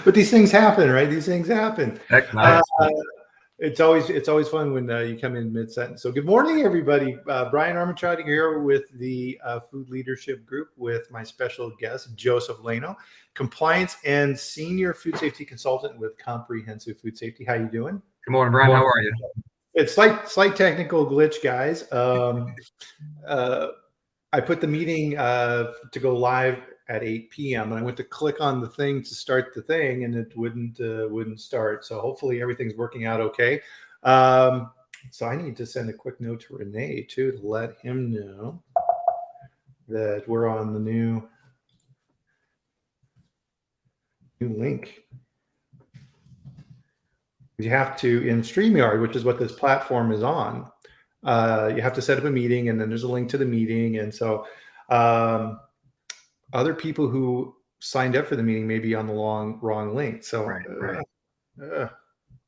But these things happen, right? These things happen. Heck, Uh, nice. it's always fun when you come in mid sentence. So good morning, everybody. Brian Armitage here with the Food Leadership Group with my special guest Joseph Leno, compliance and senior food safety consultant with Comprehensive Food Safety. How you doing? Good morning, Brian. How are you? It's slight technical glitch, guys. Uh, I put the meeting to go live at 8 p.m. and I went to click on the thing to start the thing, and it wouldn't start. So hopefully everything's working out okay. So I need to send a quick note to Renee too to let him know that we're on the new link. You have to, in StreamYard, which is what this platform is on, you have to set up a meeting, and then there's a link to the meeting. And so other people who signed up for the meeting may be on the wrong link. So Right.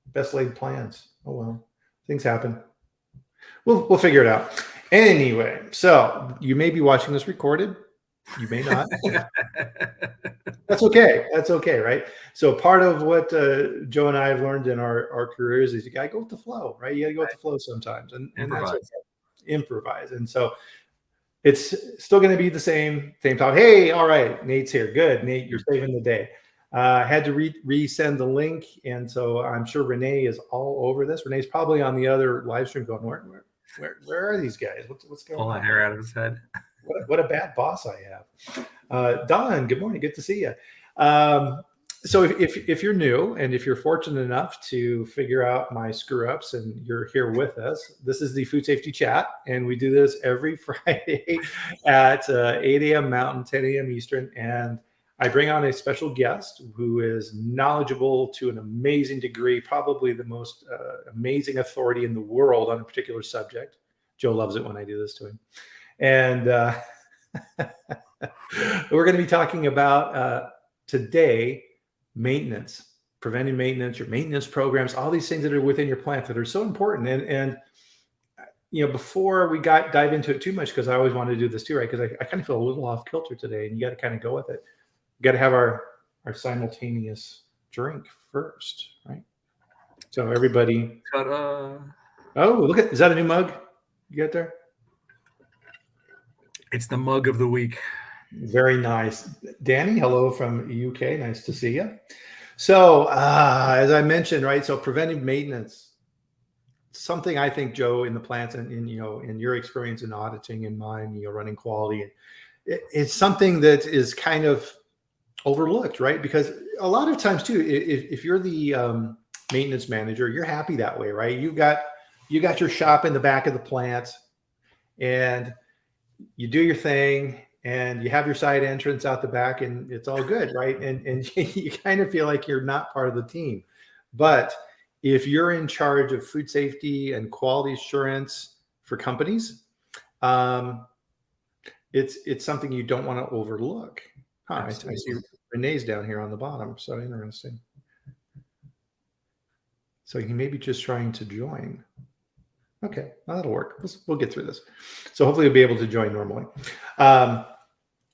Best laid plans. Oh well, things happen. We'll figure it out. Anyway, so you may be watching this recorded. You may not. That's okay. That's okay, right? So part of what Joe and I have learned in our careers is you got to go with the flow, right? You got to go with the flow sometimes, and that's okay. Improvise. And so it's still going to be the same topic. Hey, all right, Nate's here. Good, Nate, you're saving the day. Had to resend the link, and so I'm sure Renee is all over this. Renee's probably on the other live stream going, where are these guys? What's going on? Pulling hair out of his head. What a bad boss I have. Don, good morning. Good to see you. So if you're new, and if you're fortunate enough to figure out my screw ups and you're here with us, this is the Food Safety Chat, and we do this every Friday at 8 a.m. Mountain, 10 a.m. Eastern, and I bring on a special guest who is knowledgeable to an amazing degree, probably the most amazing authority in the world on a particular subject. Joe loves it when I do this to him. And we're going to be talking about today maintenance, preventive maintenance, your maintenance programs, all these things that are within your plant that are so important. And before we dive into it too much, because I always want to do this too, right? Because I kind of feel a little off kilter today, and you got to kind of go with it. We got to have our simultaneous drink first, right? So everybody. Ta-da. Oh, look is that a new mug you got there? It's the mug of the week. Very nice. Danny, hello from UK. Nice to see you. So as I mentioned, right, so preventive maintenance, something I think, Joe, in the plants and in your experience in auditing and mine, running quality, it's something that is kind of overlooked, right? Because a lot of times too, if you're the maintenance manager, you're happy that way, right? You got your shop in the back of the plant, and you do your thing, and you have your side entrance out the back, and it's all good, right? And you kind of feel like you're not part of the team. But if you're in charge of food safety and quality assurance for companies, it's something you don't want to overlook. I see Renee's down here on the bottom. So interesting. So he may be just trying to join. Okay, well, that'll work. We'll get through this. So hopefully you'll be able to join normally.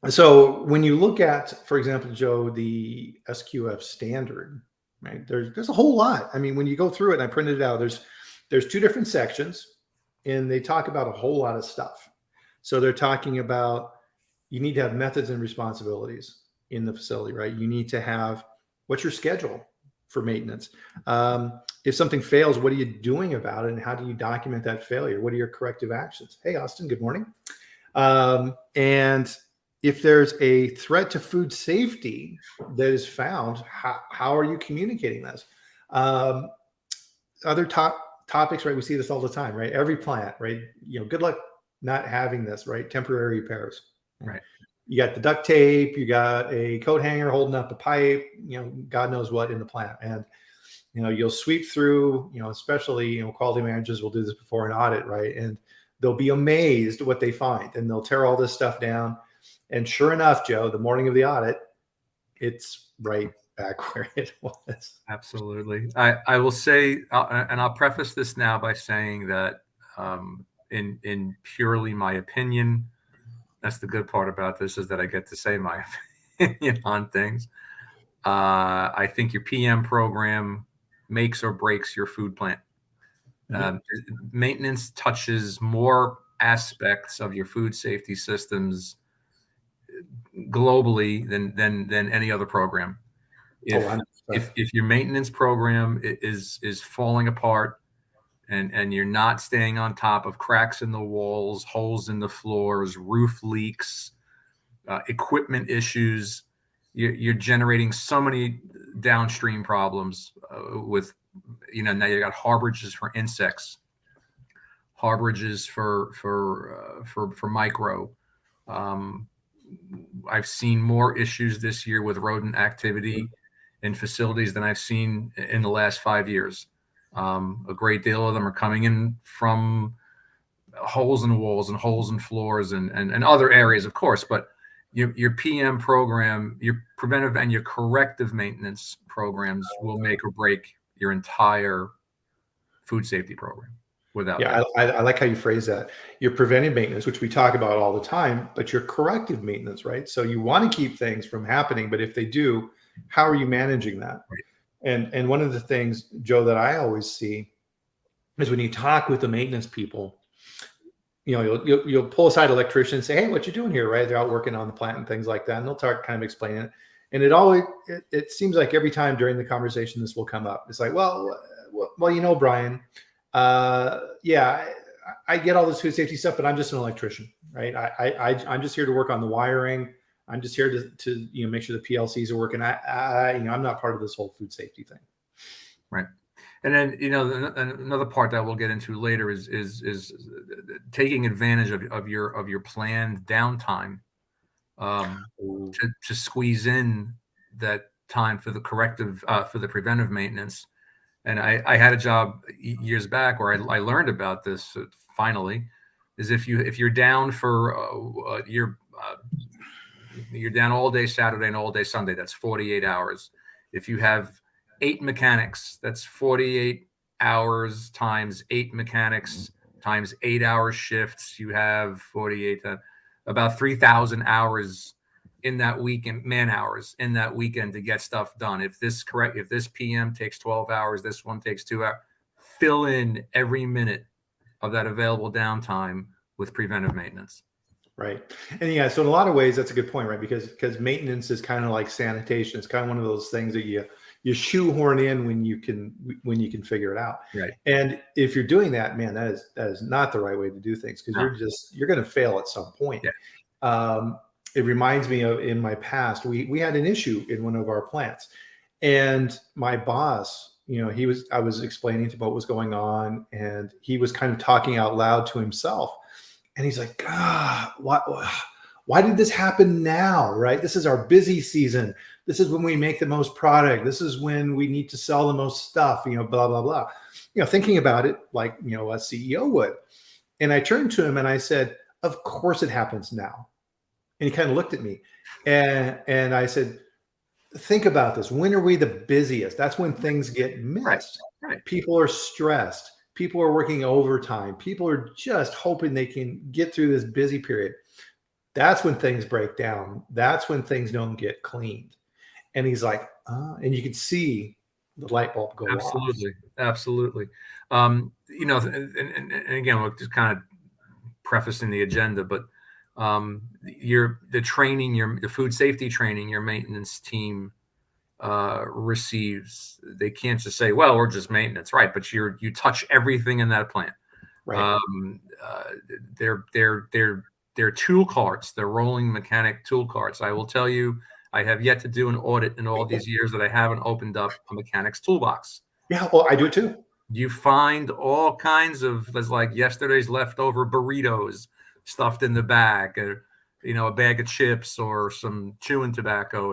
So when you look at, for example, Joe, the SQF standard, right? There's a whole lot. I mean, when you go through it, and I printed it out, there's two different sections, and they talk about a whole lot of stuff. So they're talking about you need to have methods and responsibilities in the facility, right? You need to have what's your schedule for maintenance. If something fails, what are you doing about it, and how do you document that failure? What are your corrective actions? Hey, Austin, good morning. And if there's a threat to food safety that is found, how are you communicating this? Other topics, right? We see this all the time, right? Every plant, right? Good luck not having this, right? Temporary repairs. Right. You got the duct tape, you got a coat hanger holding up the pipe, God knows what in the plant. And, you'll sweep through, especially, quality managers will do this before an audit, right? And they'll be amazed what they find, and they'll tear all this stuff down. And sure enough, Joe, the morning of the audit, it's right back where it was. Absolutely. I will say, and I'll preface this now by saying that in purely my opinion, that's the good part about this, is that I get to say my opinion on things. I think your PM program makes or breaks your food plant. Maintenance touches more aspects of your food safety systems globally than any other program. If your maintenance program is falling apart and you're not staying on top of cracks in the walls, holes in the floors, roof leaks, equipment issues, you're generating so many downstream problems with, now you got harborages for insects, harborages for micro. I've seen more issues this year with rodent activity in facilities than I've seen in the last 5 years. A great deal of them are coming in from holes in walls and holes in floors and other areas, of course, but your PM program, your preventive and your corrective maintenance programs will make or break your entire food safety program. Without that. I like how you phrase that. Your preventive maintenance, which we talk about all the time, but your corrective maintenance, right? So you want to keep things from happening, but if they do, how are you managing that? Right. And one of the things, Joe, that I always see is when you talk with the maintenance people, you'll pull aside electricians and say, "Hey, what you doing here?" Right? They're out working on the plant and things like that, and they'll start kind of explaining it. And it seems like every time during the conversation this will come up. It's like, well, Brian, yeah, I get all this food safety stuff, but I'm just an electrician, right? I'm just here to work on the wiring. I'm just here to make sure the PLCs are working. I'm not part of this whole food safety thing. Right. And then, another part that we'll get into later is taking advantage of your planned downtime to squeeze in that time for the corrective, for the preventive maintenance. And I had a job years back where I learned about this finally, is if you're down for you're down all day Saturday and all day Sunday, that's 48 hours. If you have 8 mechanics, that's 48 hours times 8 mechanics times 8-hour shifts. You have 48, about 3,000 hours in that weekend, man hours in that weekend to get stuff done. If this PM takes 12 hours, this one takes 2 hours. Fill in every minute of that available downtime with preventive maintenance. Right. And yeah, so in a lot of ways, that's a good point, right? Because maintenance is kind of like sanitation. It's kind of one of those things that you shoehorn in when you can figure it out. Right. And if you're doing that, man, that is not the right way to do things, because you're going to fail at some point. Yeah. It reminds me of, in my past, we had an issue in one of our plants, and my boss, I was explaining to him what was going on, and he was kind of talking out loud to himself. And he's like, why did this happen now, right? This is our busy season. This is when we make the most product. This is when we need to sell the most stuff, blah, blah, blah. Thinking about it like, a CEO would. And I turned to him and I said, of course it happens now. And he kind of looked at me and I said, think about this. When are we the busiest? That's when things get missed. Right. People are stressed. People are working overtime. People are just hoping they can get through this busy period. That's when things break down. That's when things don't get cleaned. And he's like, and you can see the light bulb go off. Absolutely. And again, we're just kind of prefacing the agenda, but the food safety training your maintenance team receives, they can't just say, well, we're just maintenance, right? But you touch everything in that plant. Right. They're tool carts, they're rolling mechanic tool carts. I will tell you, I have yet to do an audit in all these years that I haven't opened up a mechanic's toolbox. Yeah, well, I do it too. You find all kinds of, there's like yesterday's leftover burritos stuffed in the back, or a bag of chips or some chewing tobacco.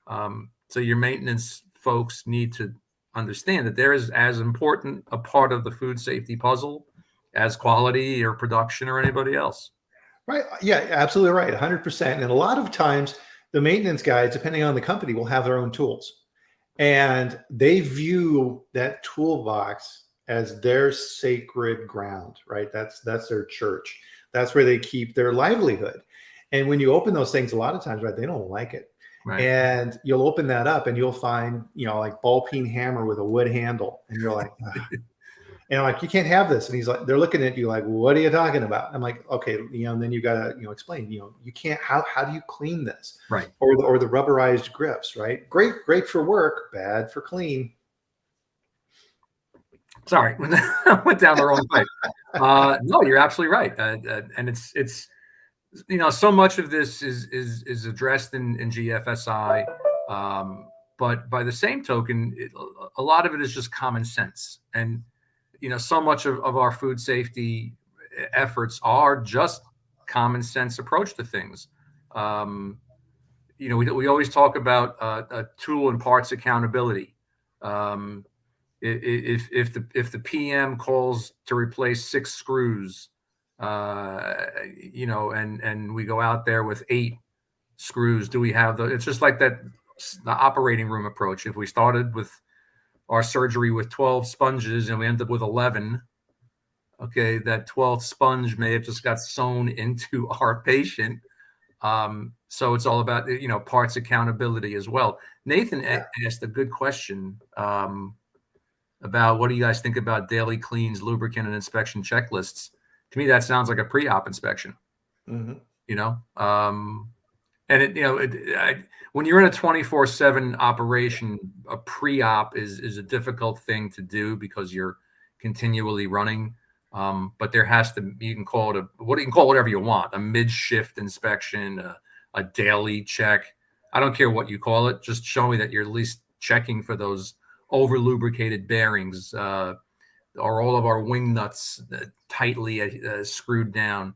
And so your maintenance folks need to understand that there is as important a part of the food safety puzzle as quality or production or anybody else. Right. Yeah, absolutely right. 100%. And a lot of times the maintenance guys, depending on the company, will have their own tools, and they view that toolbox as their sacred ground, right? That's their church. That's where they keep their livelihood. And when you open those things, a lot of times, right, they don't like it. Right. And you'll open that up and you'll find, like ball peen hammer with a wood handle. And you're like, "Ugh." And I'm like, you can't have this. And he's like, they're looking at you like, what are you talking about? I'm like, okay, and then you got to, explain, you can't, how do you clean this? Right. Or the rubberized grips, right? Great for work, bad for clean. Sorry, went down the wrong pipe. No, you're absolutely right. And it's, so much of this is addressed in GFSI. But by the same token, a lot of it is just common sense. And, so much of our food safety efforts are just common sense approach to things. We always talk about tool and parts accountability. If the PM calls to replace 6 screws, and we go out there with 8 screws, do we have it's just like the operating room approach. If we started with our surgery with 12 sponges and we end up with 11, okay, that 12th sponge may have just got sewn into our patient. So it's all about, parts accountability as well. Nathan asked a good question about what do you guys think about daily cleans, lubricant, and inspection checklists. To me, that sounds like a pre-op inspection. Mm-hmm. And when you're in a 24/7 operation, a pre-op is a difficult thing to do because you're continually running. But there has to, you can call it whatever you want, a mid-shift inspection, a daily check. I don't care what you call it. Just show me that you're at least checking for those over lubricated bearings, or all of our wing nuts tightly screwed down,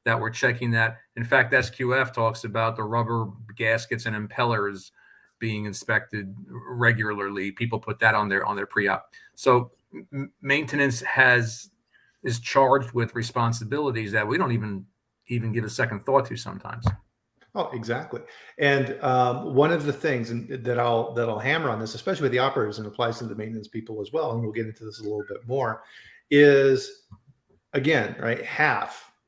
that we're checking that. In fact, SQF talks about the rubber gaskets and impellers being inspected regularly. People put that on their pre-op. So maintenance is charged with responsibilities that we don't even give a second thought to sometimes. Oh, exactly. And one of the things that'll hammer on this, especially with the operators, and applies to the maintenance people as well, and we'll get into this a little bit more, is, again, right,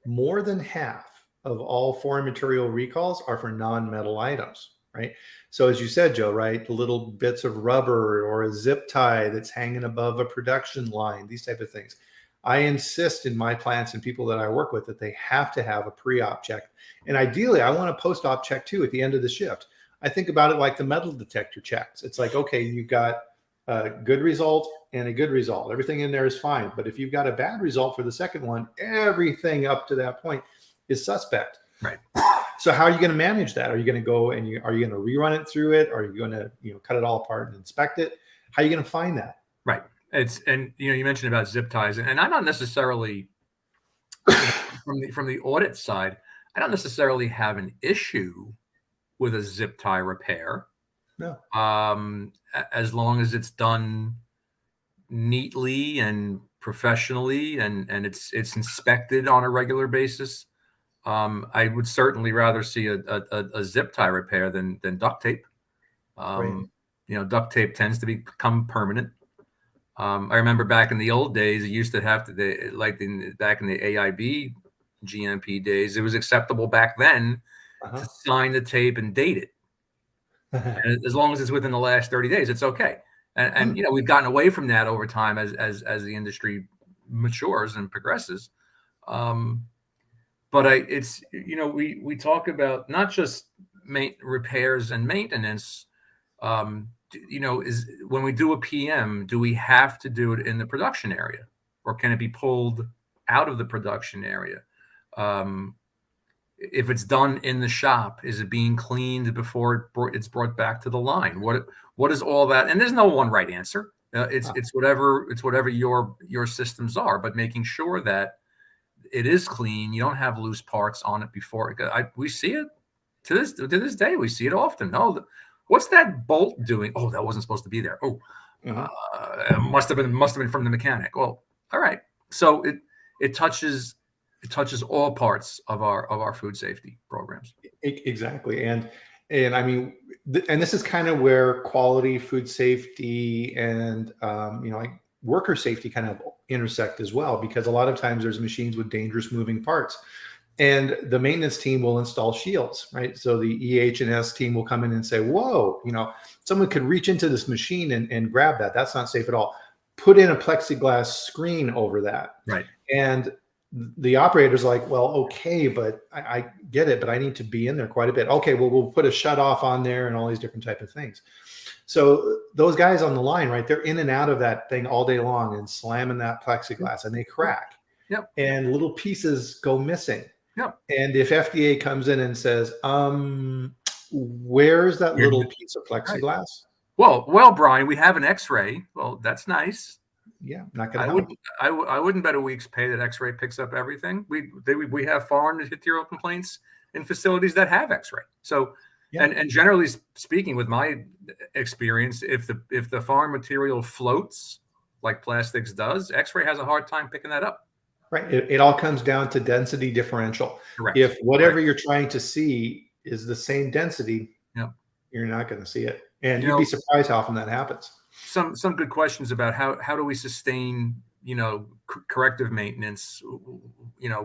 more than half of all foreign material recalls are for non-metal items, right? So as you said, Joe, right, the little bits of rubber or a zip tie that's hanging above a production line, these type of things. I insist in my plants and people that I work with that they have to have a pre-op check. And ideally, I want a post-op check too at the end of the shift. I think about it like the metal detector checks. It's like, okay, you've got a good result and a good result. Everything in there is fine. But if you've got a bad result for the second one, everything up to that point is suspect. Right. So how are you going to manage that? Are you going to go and are you going to rerun it through it? Are you going to cut it all apart and inspect it? How are you going to find that? Right. You mentioned about zip ties, and I'm not necessarily from the audit side. I don't necessarily have an issue with a zip tie repair. No. As long as it's done neatly and professionally, and it's inspected on a regular basis. I would certainly rather see a zip tie repair than duct tape. Right. Duct tape tends to become permanent. I remember back in the old days, it used to have to, back in the AIB GMP days, it was acceptable back then to sign the tape and date it. And as long as it's within the last 30 days, it's okay. And we've gotten away from that over time as the industry matures and progresses. But we talk about not just repairs and maintenance. Is when we do a PM, do we have to do it in the production area, or can it be pulled out of the production area? If it's done in the shop, is it being cleaned before it's brought back to the line? What is all that? And there's no one right answer. It's whatever your systems are, but making sure that it is clean. You don't have loose parts on it before. We see it to this day. We see it often. No. What's that bolt doing? Oh, that wasn't supposed to be there. Oh, it must have been from the mechanic. Well, all right. So it touches all parts of our food safety programs. Exactly, and I mean, and this is kind of where quality, food safety, and like worker safety kind of intersect as well, because a lot of times there's machines with dangerous moving parts. and the maintenance team will install shields, right? So the EH&S team will come in and say, whoa, someone could reach into this machine and grab that. That's not safe at all. Put in a plexiglass screen over that. Right. And the operator's like, well, okay, but I get it, but I need to be in there quite a bit. Okay, well, we'll put a shut off on there and all these different type of things. So those guys on the line, right, they're in and out of that thing all day long and slamming that plexiglass, and they crack. Yep. And little pieces go missing. Yep. And if FDA comes in and says, where's that little piece of plexiglass? Right. Well, Brian, we have an X-ray. Well, that's nice. Yeah, not going to help. I wouldn't bet a week's pay that X-ray picks up everything. We have foreign material complaints in facilities that have X-ray. So, yeah. and generally speaking, with my experience, if the foreign material floats like plastics does, X-ray has a hard time picking that up. Right. It all comes down to density differential. Correct. If whatever you're trying to see is the same density, yep, you're not going to see it. And you'd be surprised how often that happens. Some good questions about how do we sustain, corrective maintenance,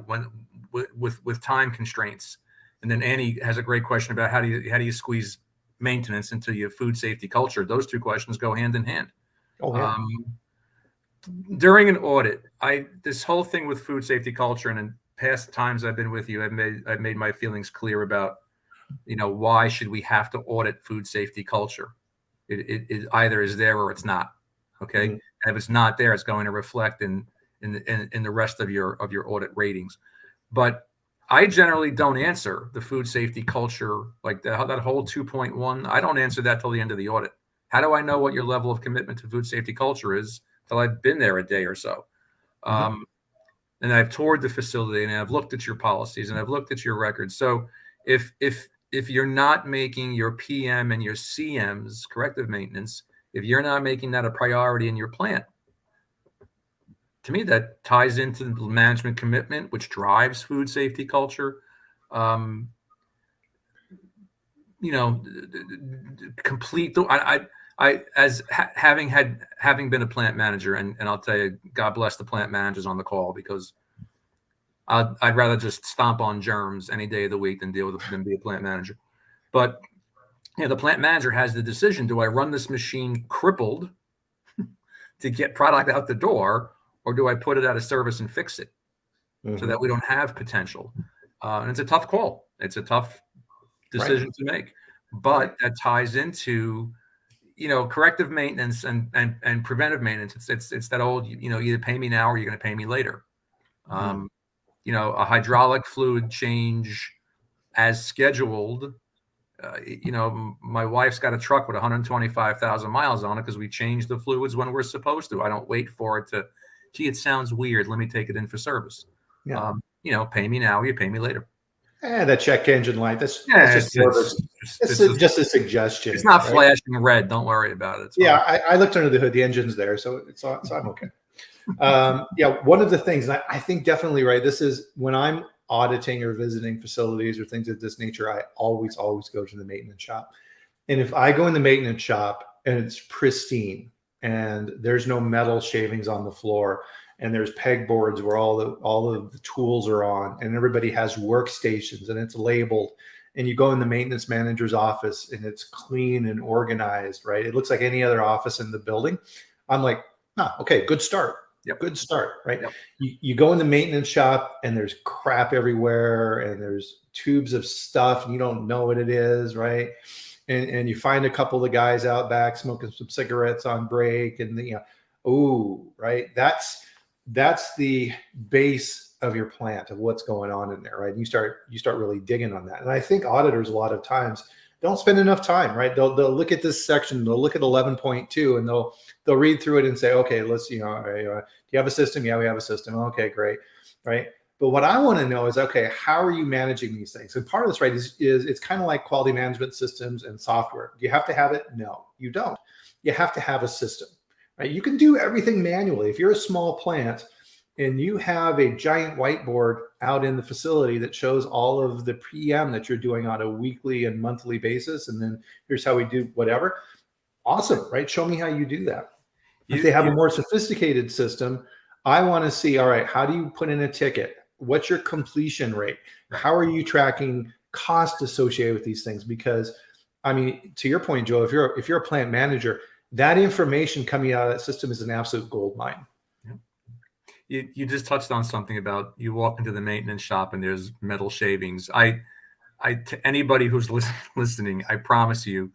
when with time constraints. And then Annie has a great question about how do you squeeze maintenance into your food safety culture. Those two questions go hand in hand. Oh, yeah. During an audit, this whole thing with food safety culture, and in past times I've been with you, I've made my feelings clear about, why should we have to audit food safety culture? It either is there or it's not. Okay. Mm-hmm. And if it's not there, it's going to reflect in the rest of your audit ratings. But I generally don't answer the food safety culture, like that whole 2.1. I don't answer that till the end of the audit. How do I know what your level of commitment to food safety culture is till I've been there a day or so? Mm-hmm. And I've toured the facility and I've looked at your policies and I've looked at your records. So if you're not making your PM and your CMs, corrective maintenance, if you're not making that a priority in your plant, to me, that ties into the management commitment, which drives food safety culture. Complete. Having been a plant manager, and I'll tell you, God bless the plant managers on the call, because I'd rather just stomp on germs any day of the week than deal with than be a plant manager. But the plant manager has the decision: do I run this machine crippled to get product out the door, or do I put it out of service and fix it so that we don't have potential? And it's a tough call. It's a tough decision to make. But that ties into, corrective maintenance and preventive maintenance. It's that old, either pay me now or you're going to pay me later. A hydraulic fluid change as scheduled. My wife's got a truck with 125,000 miles on it because we change the fluids when we're supposed to. I don't wait for it to, gee, it sounds weird, let me take it in for service. Yeah. Pay me now or you pay me later. That check engine light, that's just a suggestion. It's not flashing red. Don't worry about it. Yeah, I looked under the hood. The engine's there, so I'm okay. One of the things, and I think definitely right, this is when I'm auditing or visiting facilities or things of this nature, I always go to the maintenance shop. And if I go in the maintenance shop and it's pristine and there's no metal shavings on the floor, and there's pegboards where all of the tools are on, and everybody has workstations and it's labeled, and you go in the maintenance manager's office and it's clean and organized, right? It looks like any other office in the building. I'm like, okay, good start. Yep. Good start, right? Yep. You go in the maintenance shop and there's crap everywhere and there's tubes of stuff and you don't know what it is, right? And you find a couple of guys out back smoking some cigarettes on break, and right? That's the base of your plant, of what's going on in there, right? You start really digging on that. And I think auditors a lot of times don't spend enough time, right? They'll look at this section, they'll look at 11.2 and they'll read through it and say, okay, let's, do you have a system? Yeah, we have a system. Okay, great. Right. But what I want to know is, okay, how are you managing these things? And part of this, right, is it's kind of like quality management systems and software. Do you have to have it? No, you don't. You have to have a system, right? You can do everything manually. If you're a small plant and you have a giant whiteboard out in the facility that shows all of the PM that you're doing on a weekly and monthly basis, and then here's how we do whatever. Awesome, right? Show me how you do that. If they have a more sophisticated system, I want to see, all right, how do you put in a ticket? what's your completion rate? Right. How are you tracking cost associated with these things? Because I mean, to your point, Joe, if you're a plant manager, that information coming out of that system is an absolute gold mine. You just touched on something about you walk into the maintenance shop and there's metal shavings. To anybody who's listening, I promise you,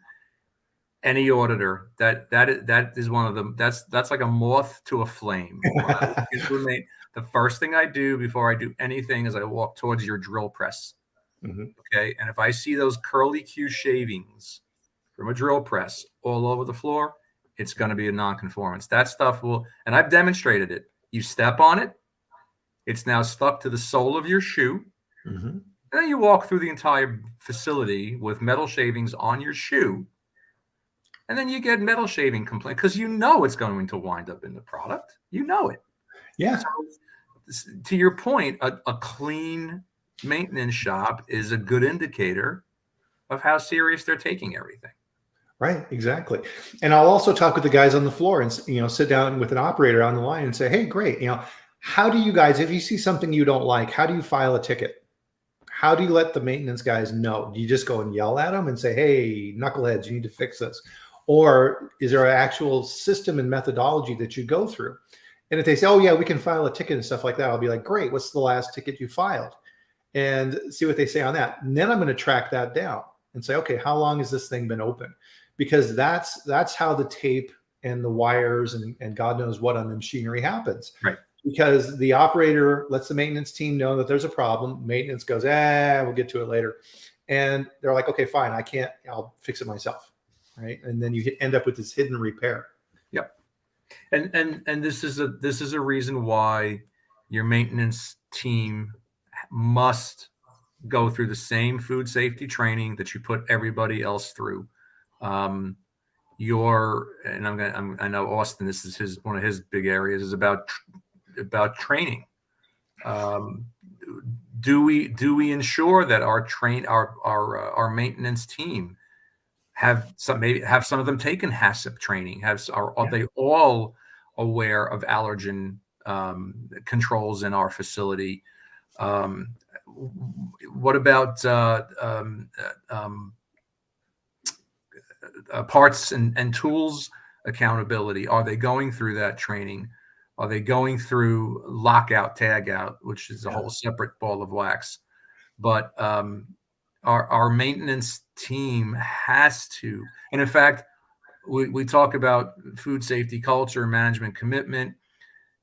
any auditor that is one of them. That's like a moth to a flame. The first thing I do before I do anything is I walk towards your drill press. Mm-hmm. Okay, and if I see those curly Q shavings from a drill press all over the floor, it's going to be a non-conformance. That stuff will, and I've demonstrated it. You step on it, it's now stuck to the sole of your shoe. Mm-hmm. And then you walk through the entire facility with metal shavings on your shoe. And then you get metal shaving complaint because you know it's going to wind up in the product. You know it. Yeah. So, to your point, a clean maintenance shop is a good indicator of how serious they're taking everything. Right, exactly. And I'll also talk with the guys on the floor and sit down with an operator on the line and say, hey, great. How do you guys, if you see something you don't like, how do you file a ticket? How do you let the maintenance guys know? Do you just go and yell at them and say, hey, knuckleheads, you need to fix this? Or is there an actual system and methodology that you go through? And if they say, oh, yeah, we can file a ticket and stuff like that, I'll be like, great, what's the last ticket you filed? And see what they say on that. And then I'm going to track that down and say, okay, how long has this thing been open? Because that's how the tape and the wires and God knows what on the machinery happens. Right. Because the operator lets the maintenance team know that there's a problem. Maintenance goes, we'll get to it later. And they're like, okay, fine, I'll fix it myself. Right. And then you end up with this hidden repair. Yep. And this is a reason why your maintenance team must go through the same food safety training that you put everybody else through. I know Austin, this is one of his big areas, is about training. Do we ensure that our maintenance team have some of them taken HACCP training? Are they all aware of allergen controls in our facility? What about parts and tools accountability? Are they going through that training? Are they going through lockout, tagout, which is a whole separate ball of wax? But our maintenance team has to, and in fact, we talk about food safety culture, management commitment.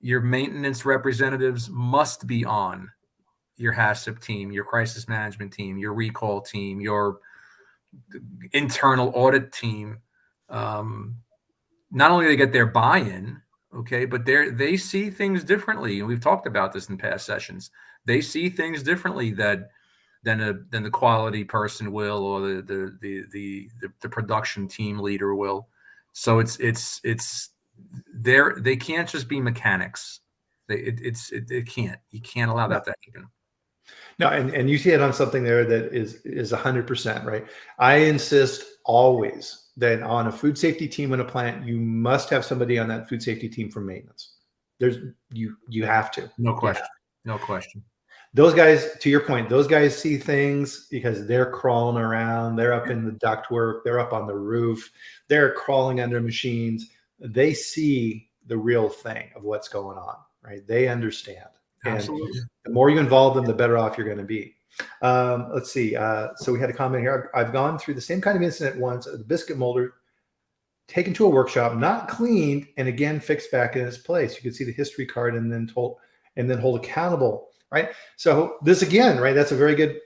Your maintenance representatives must be on your HACCP team, your crisis management team, your recall team, your internal audit team. Not only do they get their buy-in, okay, but they see things differently, and we've talked about this in past sessions. They see things differently than the quality person will, or the production team leader will. So it's they can't just be mechanics. It can't. You can't allow that to happen. No, and you hit on something there that is 100% right. I insist always that on a food safety team in a plant, you must have somebody on that food safety team for maintenance. You have to. No question. No question. Those guys, to your point, those guys see things because they're crawling around. They're up in the ductwork. They're up on the roof. They're crawling under machines. They see the real thing of what's going on, right? They understand. Absolutely. And the more you involve them, the better off you're going to be. Let's see. So we had a comment here. I've gone through the same kind of incident once. The biscuit molder taken to a workshop, not cleaned, and again fixed back in its place. You could see the history card and then hold accountable. Right. So this again, right? That's a very good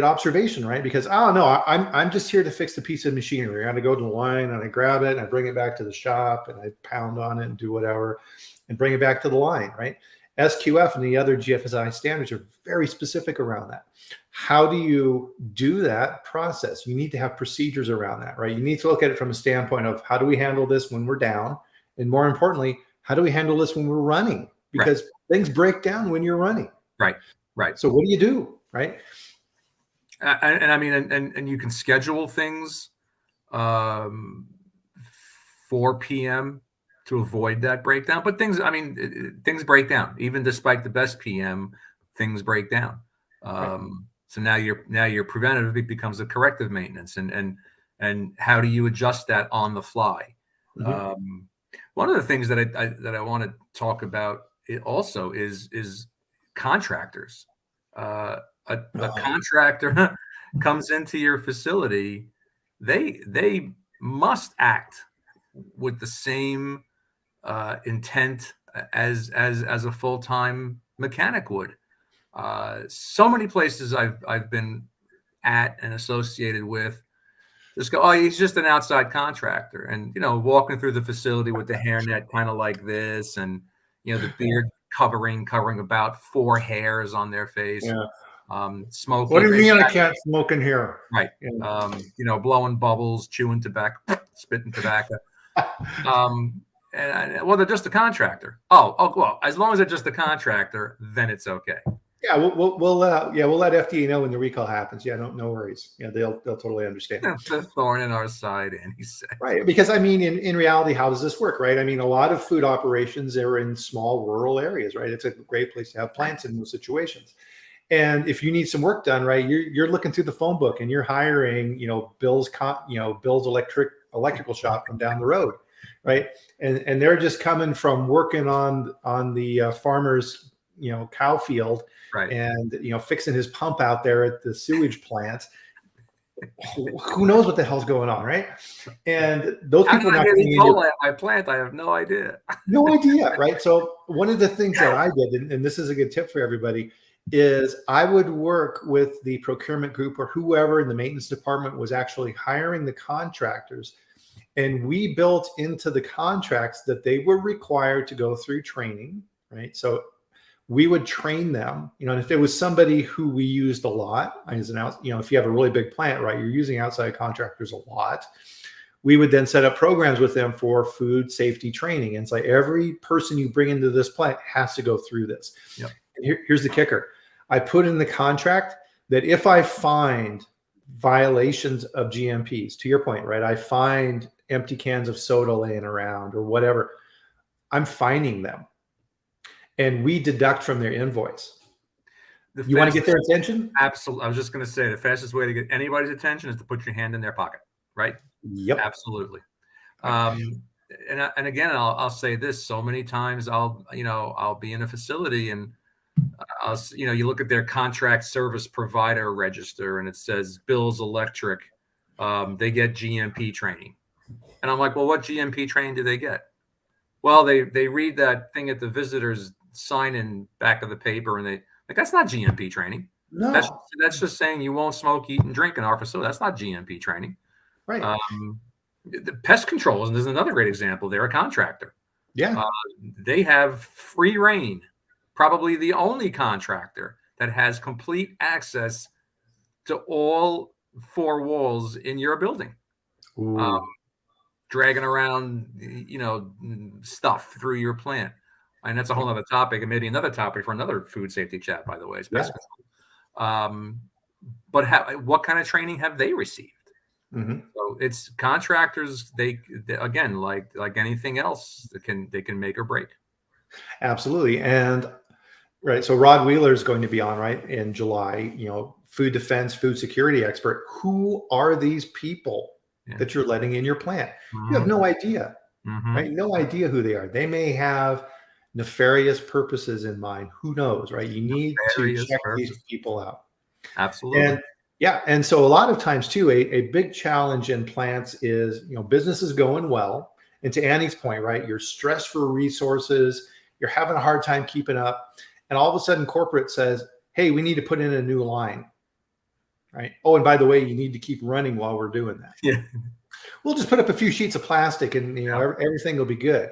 observation, right? Because I'm just here to fix the piece of machinery. I got to go to the line and I grab it and I bring it back to the shop and I pound on it and do whatever and bring it back to the line, right? SQF and the other GFSI standards are very specific around that. How do you do that process? You need to have procedures around that, right? You need to look at it from a standpoint of how do we handle this when we're down? And more importantly, how do we handle this when we're running? Because things break down when you're running. Right. So what do you do? Right. And I mean, and you can schedule things 4 p.m. to avoid that breakdown. But things break down even despite the best PM. things break down. So now your preventative becomes a corrective maintenance, and how do you adjust that on the fly? One of the things that I want to talk about also is contractors. A contractor comes into your facility, they must act with the same intent as a full-time mechanic would. So many places I've been at and associated with just go, oh, he's just an outside contractor, and walking through the facility with the hairnet kind of like this, and the beard covering about 4 hairs on their face. Smoking. What do you mean I can't smoke in here? Right. Blowing bubbles, chewing tobacco, spitting tobacco. Well, they're just a contractor. Oh, well, as long as they're just a contractor, then it's okay. Yeah, we'll let FDA know when the recall happens. Yeah, no worries. Yeah, they'll totally understand. The thorn in our side, and he said. Right, because I mean, in reality, how does this work? Right, I mean, a lot of food operations are in small rural areas. Right, it's a great place to have plants in those situations. And if you need some work done, right, you're looking through the phone book and you're hiring, Bill's electrical shop from down the road, right? And they're just coming from working on the farmer's, cow field, right, and fixing his pump out there at the sewage plant. Who knows what the hell's going on, right? And those people are not getting into my plant. I have no idea. No idea, right? So one of the things that I did, and this is a good tip for everybody, is I would work with the procurement group or whoever in the maintenance department was actually hiring the contractors. And we built into the contracts that they were required to go through training, right? So we would train them, and if it was somebody who we used a lot, as an if you have a really big plant, right, you're using outside contractors a lot, we would then set up programs with them for food safety training. And it's like every person you bring into this plant has to go through this. Yep. And here's the kicker. I put in the contract that if I find violations of GMPs, to your point, right, I find empty cans of soda laying around or whatever, I'm fining them. And we deduct from their invoice. You want to get their attention? Absolutely. I was just going to say the fastest way to get anybody's attention is to put your hand in their pocket, right? Yep. Absolutely. And again, I'll say this: so many times I'll be in a facility and you look at their contract service provider register and it says Bill's Electric, they get GMP training, and I'm like, well, what GMP training do they get? Well, they read that thing at the visitors sign in back of the paper, and they that's not GMP training. No, that's just saying you won't smoke, eat, and drink in our facility. That's not GMP training. Right. The pest control is another great example. They're a contractor. Yeah. They have free reign. Probably the only contractor that has complete access to all 4 walls in your building. Dragging around, stuff through your plant. And that's a whole other topic, and maybe another topic for another food safety chat, by the way. But what kind of training have they received? Mm-hmm. So it's contractors. They again, like anything else, they can make or break. Absolutely. And right. So Rod Wheeler is going to be on, right, in July, food defense, food security expert. Who are these people that you're letting in your plant? Mm-hmm. You have no idea, right? No idea who they are. They may have nefarious purposes in mind. Who knows, right? You need to check these people out. Absolutely. And so a lot of times too, a big challenge in plants is, business is going well. And to Annie's point, right, you're stressed for resources, you're having a hard time keeping up. And all of a sudden corporate says, hey, we need to put in a new line, right? Oh, and by the way, you need to keep running while we're doing that. Yeah. We'll just put up a few sheets of plastic and, everything will be good.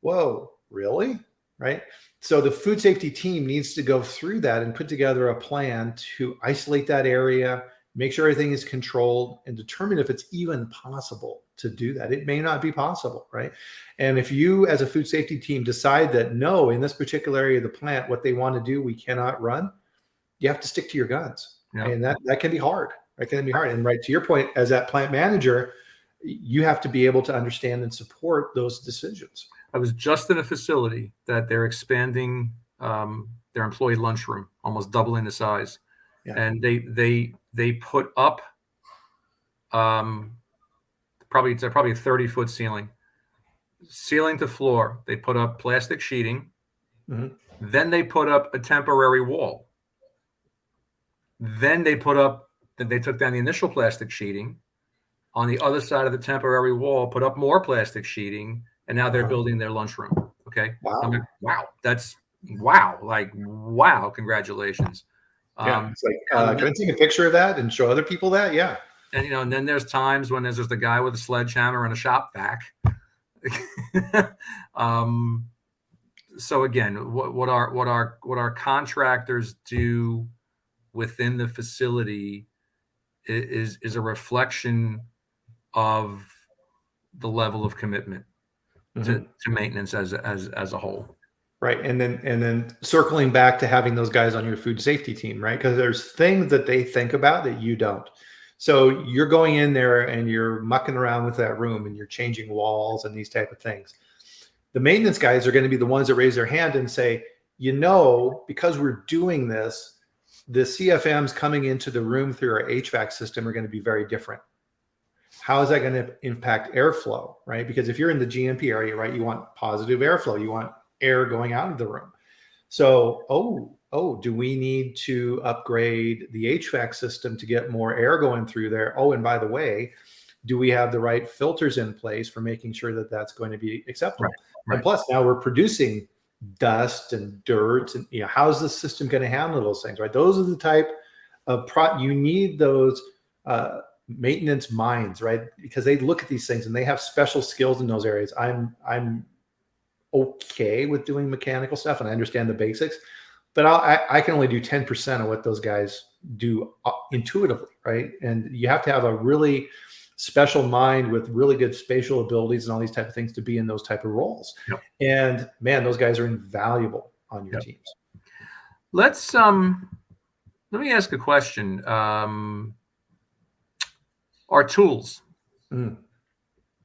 Whoa, really? Right? So the food safety team needs to go through that and put together a plan to isolate that area, make sure everything is controlled, and determine if it's even possible to do that. It may not be possible, right? And if you as a food safety team decide that no, in this particular area of the plant, what they want to do, we cannot run, you have to stick to your guns. Yeah. And that can be hard. That can be hard. And right to your point, as that plant manager, you have to be able to understand and support those decisions. I was just in a facility that they're expanding their employee lunchroom, almost doubling the size. Yeah. And they put up probably a 30-foot ceiling to floor. They put up plastic sheeting. Mhm. Then they put up a temporary wall. Then they took down the initial plastic sheeting. On the other side of the temporary wall, put up more plastic sheeting, and now they're Wow. building their lunchroom. Okay. Wow. I'm like, wow, that's wow. Like, wow, congratulations. Yeah. It's like, and can I take a picture of that and show other people that? Yeah. and then there's times when there's just a guy with a sledgehammer and a shop vac. So again, what our contractors do within the facility is a reflection of the level of commitment to maintenance as a whole. Right. And then circling back to having those guys on your food safety team, right? Because there's things that they think about that you don't. So you're going in there and you're mucking around with that room and you're changing walls and these type of things. The maintenance guys are going to be the ones that raise their hand and say, because we're doing this, the CFMs coming into the room through our HVAC system are going to be very different. How is that going to impact airflow, right? Because if you're in the GMP area, right, you want positive airflow. You want air going out of the room. So, do we need to upgrade the HVAC system to get more air going through there? Oh, and by the way, do we have the right filters in place for making sure that that's going to be acceptable? Right. And plus, now we're producing dust and dirt, and how's the system going to handle those things, right? Those are the type of you need those maintenance minds, right? Because they look at these things and they have special skills in those areas. I'm okay with doing mechanical stuff and I understand the basics, but I can only do 10% of what those guys do intuitively, right? And you have to have a really special mind with really good spatial abilities and all these type of things to be in those type of roles. Yep. And man, those guys are invaluable on your teams. Let's let me ask a question. Our tools.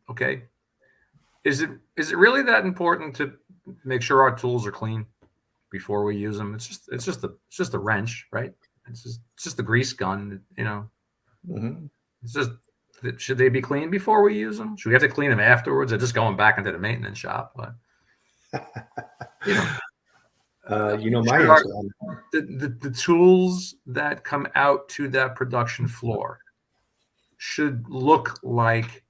Okay. Is it really that important to make sure our tools are clean before we use them? It's just a wrench, right? It's just a grease gun, It's just, should they be clean before we use them? Should we have to clean them afterwards, or just going back into the maintenance shop? But my answer on that. The tools that come out to that production floor should look like,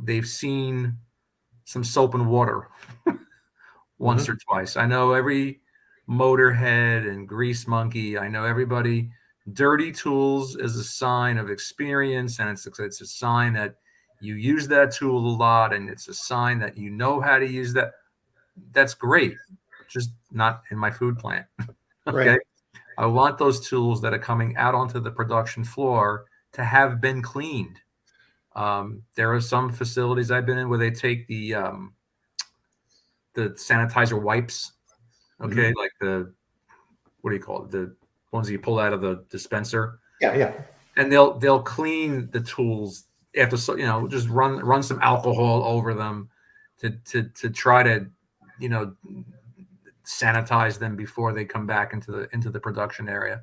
they've seen some soap and water once or twice. I know every motorhead and grease monkey. I know everybody. Dirty tools is a sign of experience, and it's a sign that you use that tool a lot, and it's a sign that you know how to use that. That's great, just not in my food plant. Okay, right. I want those tools that are coming out onto the production floor to have been cleaned. There are some facilities I've been in where they take the sanitizer wipes, okay, like what do you call it? The ones that you pull out of the dispenser. Yeah. And they'll clean the tools after, just run some alcohol over them to try to, sanitize them before they come back into the production area.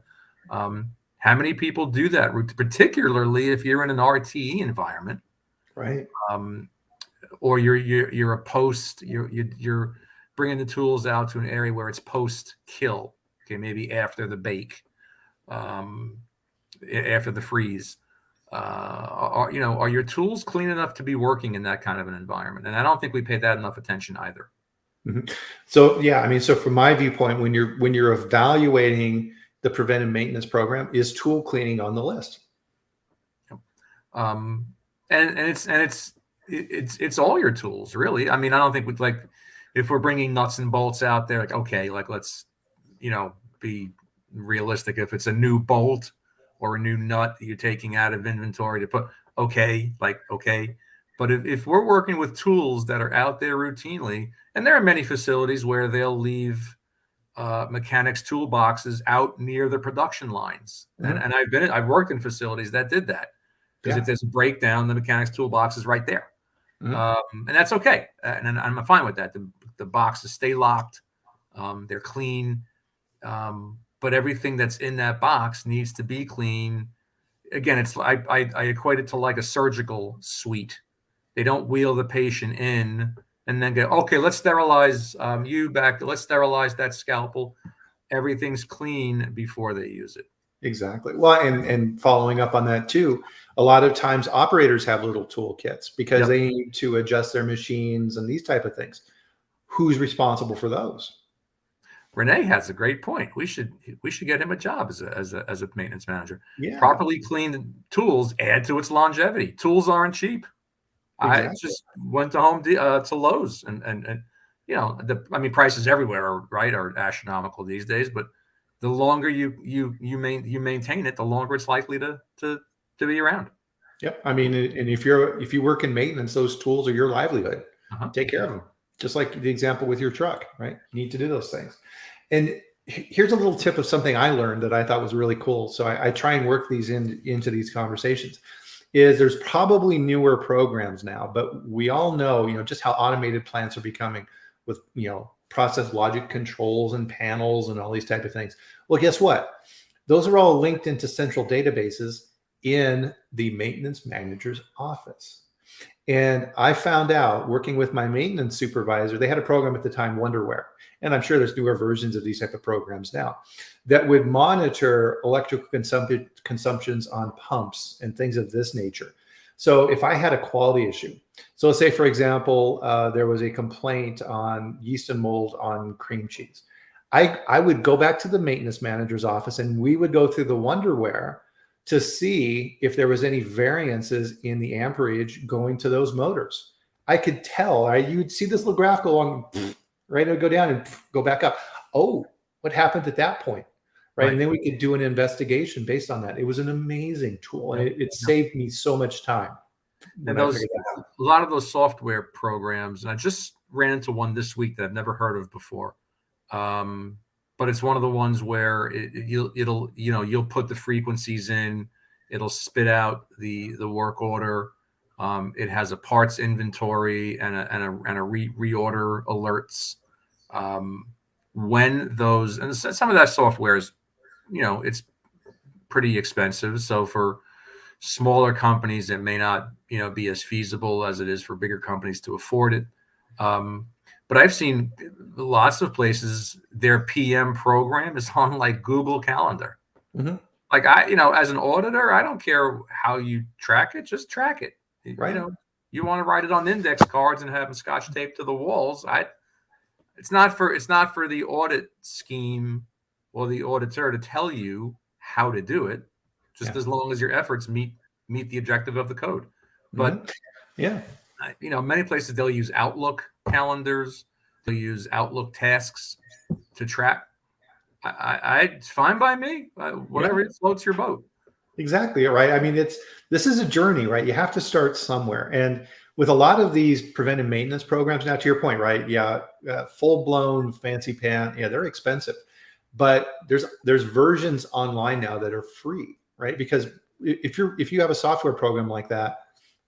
How many people do that, particularly if you're in an RTE environment, right? Or you're bringing the tools out to an area where it's post kill, okay, maybe after the bake, after the freeze. Are your tools clean enough to be working in that kind of an environment? And I don't think we pay that enough attention either. So so from my viewpoint, when you're evaluating the preventive maintenance program, is tool cleaning on the list? And it's all your tools, really. I mean, I don't think if we're bringing nuts and bolts out there, let's be realistic. If it's a new bolt or a new nut that you're taking out of inventory to put, okay. But if we're working with tools that are out there routinely, and there are many facilities where they'll leave mechanics toolboxes out near the production lines. And I've worked in facilities that did that, because if there's a breakdown, the mechanics toolbox is right there. And that's okay. And I'm fine with that. The boxes stay locked. They're clean, but everything that's in that box needs to be clean. Again, it's I equate it to like a surgical suite. They don't wheel the patient in and then go, okay, let's sterilize you back. Let's sterilize that scalpel. Everything's clean before they use it. Exactly. Well, and following up on that too, a lot of times operators have little toolkits because Yep. they need to adjust their machines and these type of things. Who's responsible for those? Renee has a great point. We should get him a job as a maintenance manager. Yeah, Properly cleaned tools add to its longevity. Tools aren't cheap. I exactly. just went to Lowe's and you know, I mean, prices everywhere are astronomical these days, but the longer you maintain it, the longer it's likely to be around. Yep. I mean, and if you work in maintenance, those tools are your livelihood. Uh-huh. Take care of them. Just like the example with your truck, right? You need to do those things. And here's a little tip of something I learned that I thought was really cool. So I try and work these into these conversations. Is there's probably newer programs now, but we all know, just how automated plants are becoming with, process logic controls and panels and all these type of things. Well, guess what? Those are all linked into central databases in the maintenance manager's office. And I found out working with my maintenance supervisor, they had a program at the time, Wonderware. And I'm sure there's newer versions of these type of programs now that would monitor electrical consumptions on pumps and things of this nature. So if I had a quality issue, so let's say, for example, there was a complaint on yeast and mold on cream cheese. I would go back to the maintenance manager's office and we would go through the Wonderware to see if there was any variances in the amperage going to those motors. I could tell, right? You would see this little graph go along, right? It would go down and go back up. Oh, what happened at that point? Right. And then we could do an investigation based on that. It was an amazing tool. And it saved me so much time. And a lot of those software programs, and I just ran into one this week that I've never heard of before. But it's one of the ones where you'll put the frequencies in, it'll spit out the work order. It has a parts inventory and a reorder alerts. When those, and some of that software is, it's pretty expensive. So for smaller companies, it may not, be as feasible as it is for bigger companies to afford it. But I've seen lots of places, their PM program is on like Google Calendar. Mm-hmm. Like as an auditor, I don't care how you track it, just track it. Right. You want to write it on index cards and have them scotch taped to the walls. It's not for the audit scheme or the auditor to tell you how to do it, just as long as your efforts meet the objective of the code. But many places they'll use Outlook calendars, they'll use Outlook tasks to track. It's fine by me. Whatever floats your boat. Exactly. Right. I mean, this is a journey, right? You have to start somewhere. And with a lot of these preventive maintenance programs, now to your point, right? Yeah. Full blown fancy pant. Yeah. They're expensive, but there's versions online now that are free, right? Because if you have a software program like that,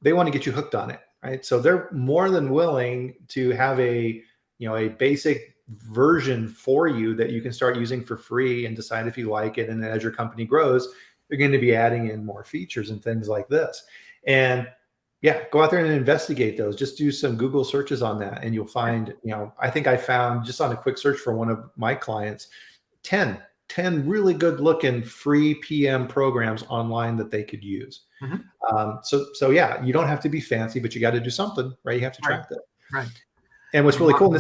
they want to get you hooked on it, right? So they're more than willing to have a basic version for you that you can start using for free and decide if you like it. And as your company grows, you're going to be adding in more features and things like this. And go out there and investigate those. Just do some Google searches on that and you'll find, I think I found just on a quick search for one of my clients, 10 really good looking free PM programs online that they could use. Mm-hmm. So you don't have to be fancy, but you got to do something, right? You have to track that. Right. And what's really cool,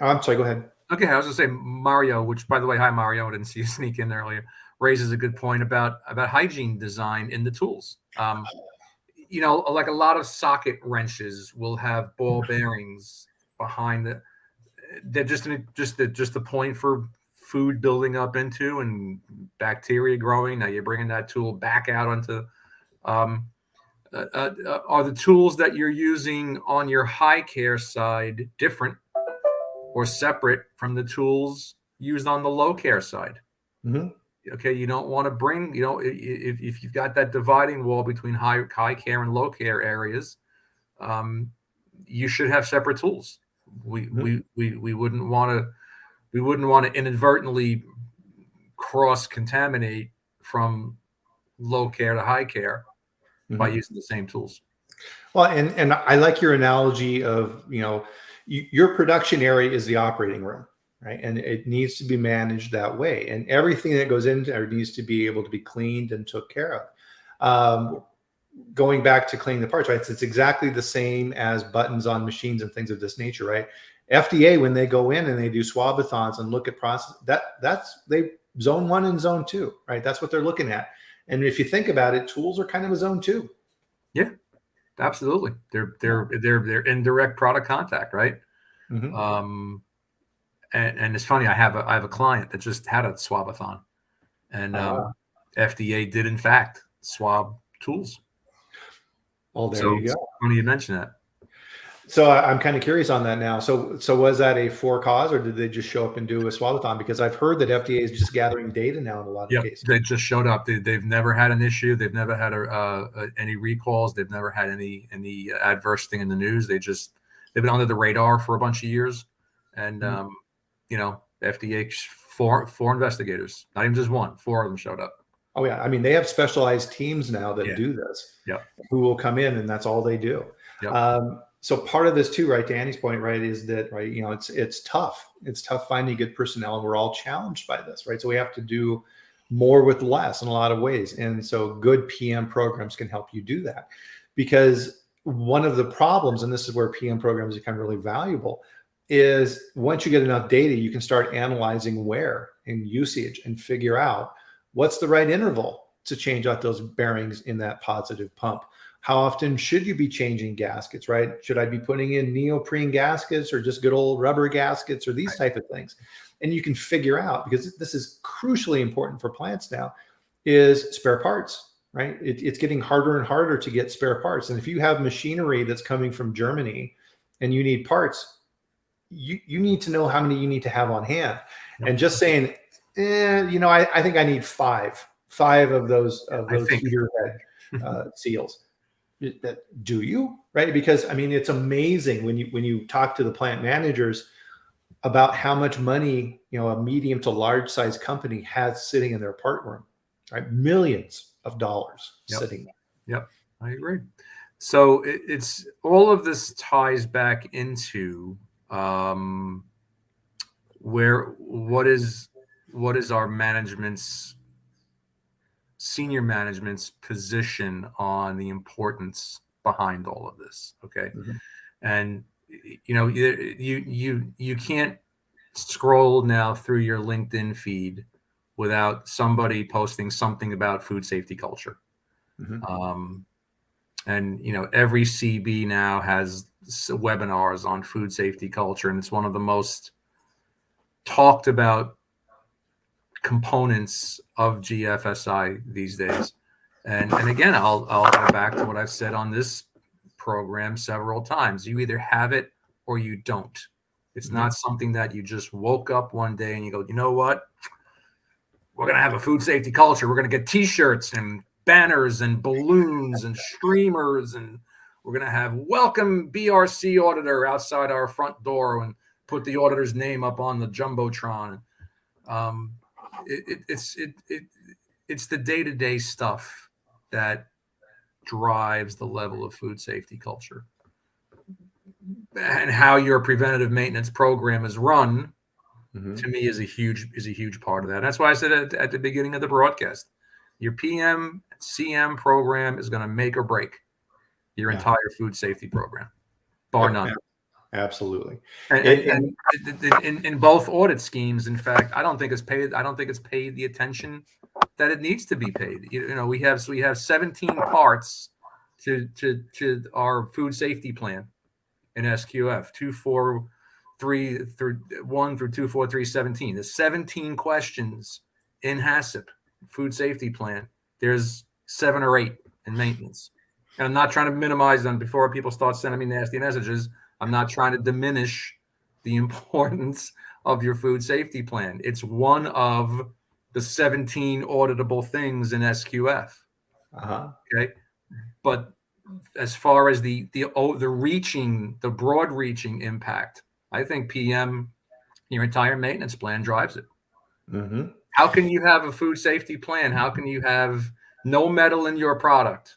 I'm sorry, go ahead. Okay. I was gonna say Mario, which by the way, hi Mario, I didn't see you sneak in earlier, raises a good point about hygiene design in the tools. Like a lot of socket wrenches will have ball bearings behind they're just the point for food building up into and bacteria growing. Now you're bringing that tool back out onto, are the tools that you're using on your high care side different or separate from the tools used on the low care side? Mm-hmm. Okay, you don't want to bring, if you've got that dividing wall between high care and low care areas, you should have separate tools. We wouldn't want to we wouldn't want to inadvertently cross contaminate from low care to high care by using the same tools. Well, and I like your analogy of, your production area is the operating room, right? And it needs to be managed that way. And everything that goes into there needs to be able to be cleaned and took care of. Going back to cleaning the parts, right? It's exactly the same as buttons on machines and things of this nature, right? FDA, when they go in and they do swabathons and look at process, that's they zone 1 and zone 2, right? That's what they're looking at. And if you think about it, tools are kind of a zone 2. Yeah, absolutely. They're indirect product contact, right? And it's funny. I have a client that just had a swabathon, and FDA did in fact swab tools. Oh, there you go. Funny you mention that. So I'm kind of curious on that now. So was that a for cause, or did they just show up and do a swabathon? Because I've heard that FDA is just gathering data now in a lot of cases. They just showed up. They've never had an issue. They've never had any recalls. They've never had any adverse thing in the news. They've been under the radar for a bunch of years, and FDA, four investigators, not even just one, 4 of them showed up. Oh yeah, I mean they have specialized teams now that do this. Yeah, who will come in and that's all they do. So part of this too, right? Danny's point, right, is that it's tough. It's tough finding good personnel, and we're all challenged by this, right? So we have to do more with less in a lot of ways, and so good PM programs can help you do that. Because one of the problems, and this is where PM programs become really valuable, is once you get enough data, you can start analyzing wear and usage and figure out what's the right interval to change out those bearings in that positive pump. How often should you be changing gaskets, right? Should I be putting in neoprene gaskets or just good old rubber gaskets or these type of things? And you can figure out, because this is crucially important for plants now, is spare parts, right? It's getting harder and harder to get spare parts. And if you have machinery that's coming from Germany and you need parts, you need to know how many you need to have on hand. And just saying, I think I need five of those heater head seals. Do you, right? Because I mean, it's amazing when you talk to the plant managers about how much money a medium to large size company has sitting in their part room, right? Millions of dollars sitting there. Yep, I agree. So it's all of this ties back into what is our senior management's position on the importance behind all of this. Okay. And you can't scroll now through your LinkedIn feed without somebody posting something about food safety culture. And every CB now has webinars on food safety culture, and it's one of the most talked about components of GFSI these days. And again, I'll go back to what I've said on this program several times. You either have it or you don't. It's not something that you just woke up one day and you go, you know what? We're going to have a food safety culture. We're going to get T-shirts and banners and balloons and streamers, and we're going to have welcome BRC auditor outside our front door and put the auditor's name up on the Jumbotron. It's the day-to-day stuff that drives the level of food safety culture, and how your preventative maintenance program is run. To me, is a huge part of that. That's why I said at the beginning of the broadcast, your PM CM program is going to make or break your entire food safety program, bar none. Absolutely. And in both audit schemes, in fact, I don't think it's paid the attention that it needs to be paid. We have 17 parts to our food safety plan in SQF 243 through 1 through 24317. There's 17 questions in HACCP food safety plan. There's 7 or 8 in maintenance. And I'm not trying to minimize them before people start sending me nasty messages. I'm not trying to diminish the importance of your food safety plan. It's one of the 17 auditable things in SQF. Okay. But as far as the broad reaching impact, I think PM Your entire maintenance plan drives it. Mm-hmm. How can you have a food safety plan? How can you have no metal in your product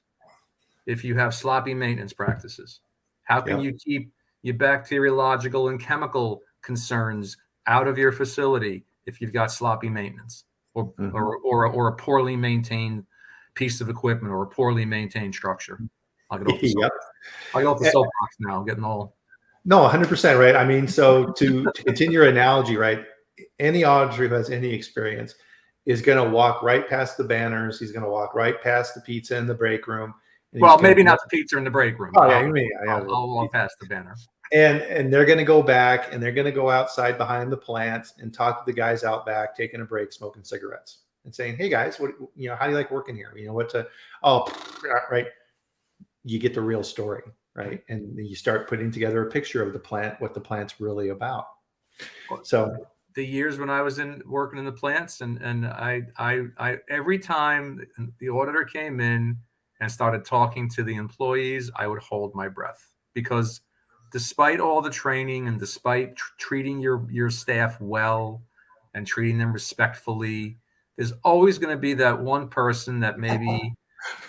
if you have sloppy maintenance practices? How can Yep. you keep your bacteriological and chemical concerns out of your facility if you've got sloppy maintenance or a poorly maintained piece of equipment or a poorly maintained structure? I'll get off the Yep. soapbox now. I'm getting all. No, 100%, right? I mean, so to continue your analogy, right? Any auditor who has any experience is going to walk right past the banners. He's going to walk right past the pizza in the break room. And Well, maybe not the pizza in the break room. Oh, yeah, you mean, I'll walk past the banner. And they're going to go back and they're going to go outside behind the plant and talk to the guys out back taking a break, smoking cigarettes, and saying, "Hey guys, what how do you like working here? What to? Oh, right." You get the real story, right? And you start putting together a picture of the plant, what the plant's really about. So the years when I was working in the plants, and I every time the auditor came in and started talking to the employees, I would hold my breath, because despite all the training and despite treating your staff well and treating them respectfully, there's always going to be that one person that maybe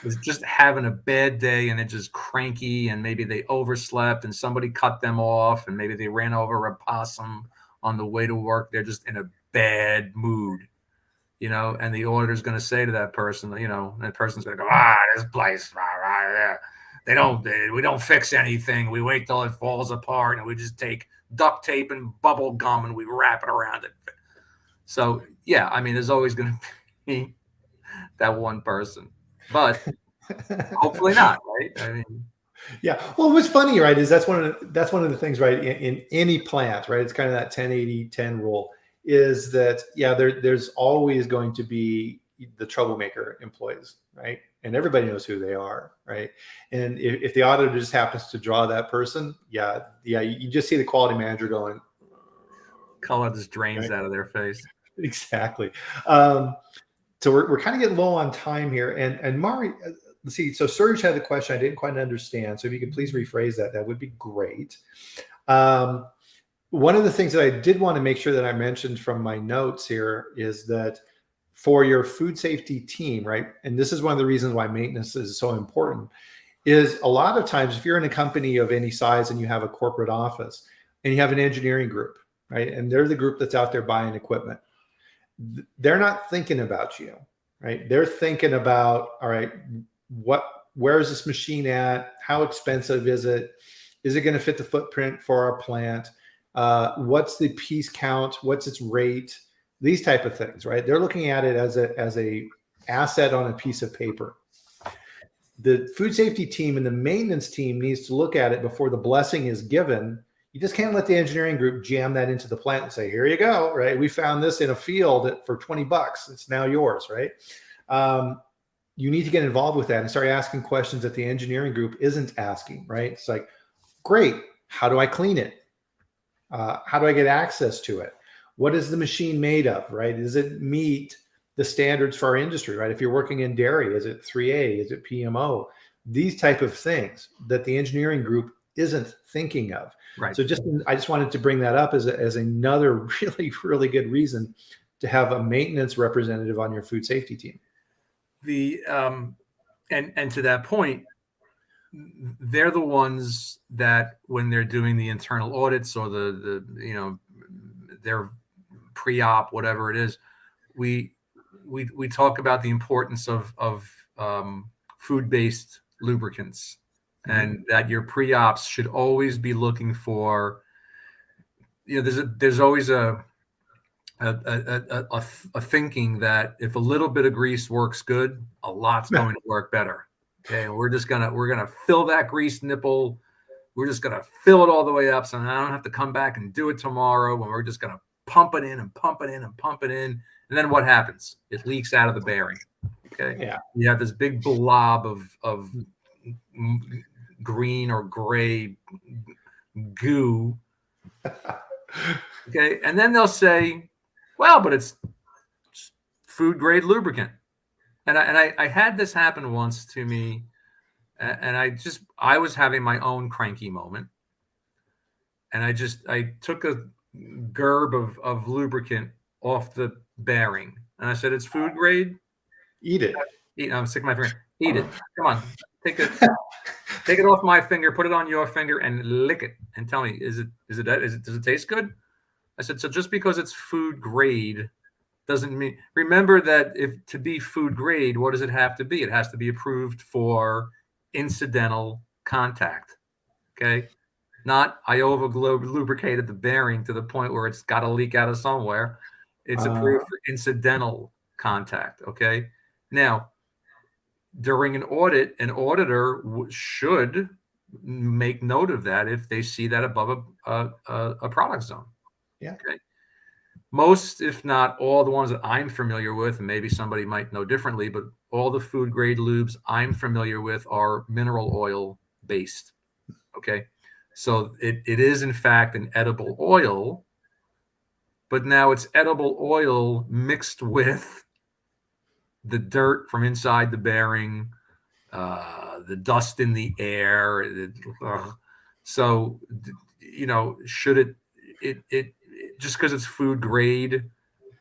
was just having a bad day and they're just cranky, and maybe they overslept and somebody cut them off, and maybe they ran over a possum on the way to work. They're just in a bad mood, and the auditor's going to say to that person, and that person's going to go, this place, we don't fix anything. We wait till it falls apart and we just take duct tape and bubble gum and we wrap it around it. So, yeah, I mean, there's always going to be that one person, but hopefully not, right? I mean, yeah. Well, what's funny, right, is that's one of the things, right, in any plant, right? It's kind of that 10-80-10 rule, is that, yeah, there's always going to be the troublemaker employees, right? And everybody knows who they are, right? And if the auditor just happens to draw that person, yeah, you just see the quality manager going, color just drains right out of their face. Exactly. So we're kind of getting low on time here, and Mari, let's see. So Serge had a question I didn't quite understand. So if you could please rephrase that would be great. One of the things that I did want to make sure that I mentioned from my notes here is that for your food safety team, right? And this is one of the reasons why maintenance is so important, is a lot of times if you're in a company of any size and you have a corporate office and you have an engineering group, right? And they're the group that's out there buying equipment. They're not thinking about you, right? They're thinking about, all right, where is this machine at? How expensive is it? Is it going to fit the footprint for our plant? What's the piece count? What's its rate? These type of things, right? They're looking at it as a asset on a piece of paper. The food safety team and the maintenance team needs to look at it before the blessing is given. You just can't let the engineering group jam that into the plant and say, here you go, right? We found this in a field for $20. It's now yours, right? You need to get involved with that and start asking questions that the engineering group isn't asking, right? It's like, great, how do I clean it? How do I get access to it? What is the machine made of, right? Does it meet the standards for our industry, right? If you're working in dairy, is it 3A? Is it PMO? These type of things that the engineering group isn't thinking of. Right. So I just wanted to bring that up as another really, really good reason to have a maintenance representative on your food safety team. And to that point, they're the ones that when they're doing the internal audits or their pre-op, whatever it is, we talk about the importance of food-based lubricants, and that your pre-ops should always be looking for, there's always a thinking that if a little bit of grease works good, a lot's going to work better. Okay, and we're gonna fill that grease nipple. We're just gonna fill it all the way up, so I don't have to come back and do it tomorrow. And we're just gonna pump it in and pump it in and pump it in. And then what happens? It leaks out of the bearing. Okay, yeah, you have this big blob of green or gray goo. Okay, and then they'll say, well, but it's food grade lubricant. And I had this happen once to me, and I was having my own cranky moment, and I took gerb of lubricant off the bearing. And I said, it's food grade. Eat it. I'm sticking my finger. Eat it. Come on. Take it off my finger, put it on your finger, and lick it, and tell me, does it taste good? I said, so just because it's food grade doesn't mean. Remember that to be food grade, what does it have to be? It has to be approved for incidental contact. Okay, not I over lubricated the bearing to the point where it's got to leak out of somewhere. It's approved for incidental contact. Okay, now during an audit, an auditor should make note of that if they see that above a product zone. Yeah. Okay. Most, if not all, the ones that I'm familiar with, and maybe somebody might know differently, but all the food grade lubes I'm familiar with are mineral oil based. Okay. So it is in fact an edible oil, but now it's edible oil mixed with the dirt from inside the bearing, the dust in the air. So, should it just because it's food grade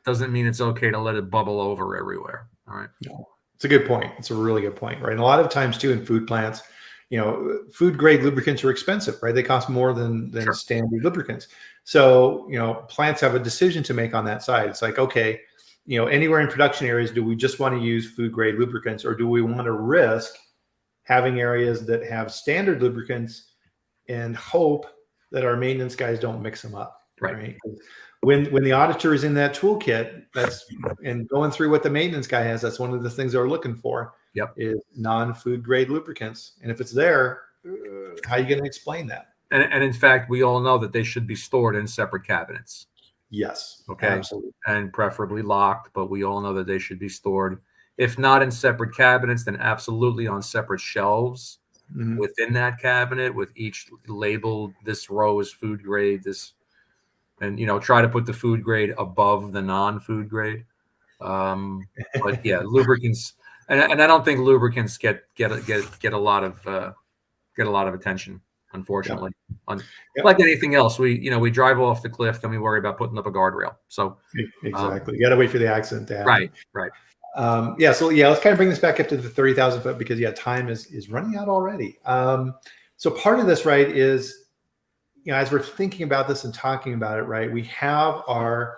doesn't mean it's okay to let it bubble over everywhere. All right. No, it's a good point. It's a really good point, right? And a lot of times too in food plants, food grade lubricants are expensive, right? They cost more than Sure. standard lubricants. So, plants have a decision to make on that side. It's like, okay, anywhere in production areas, do we just want to use food grade lubricants, or do we want to risk having areas that have standard lubricants and hope that our maintenance guys don't mix them up? Right. When the auditor is in that toolkit, and going through what the maintenance guy has, that's one of the things they're looking for. Yep. Is non-food grade lubricants. And if it's there, how are you going to explain that? And in fact, we all know that they should be stored in separate cabinets. Yes. Okay. Absolutely. And preferably locked, but we all know that they should be stored, if not in separate cabinets, then absolutely on separate shelves within that cabinet, with each labeled, this row is food grade, this, and try to put the food grade above the non-food grade. But yeah, lubricants, and I don't think lubricants get a lot of attention, unfortunately. Like anything else, we drive off the cliff, then we worry about putting up a guardrail. So exactly, you got to wait for the accident to happen. Right. So let's kind of bring this back up to the 30,000 foot, because time is running out already. So part of this, right, is as we're thinking about this and talking about it, right, we have our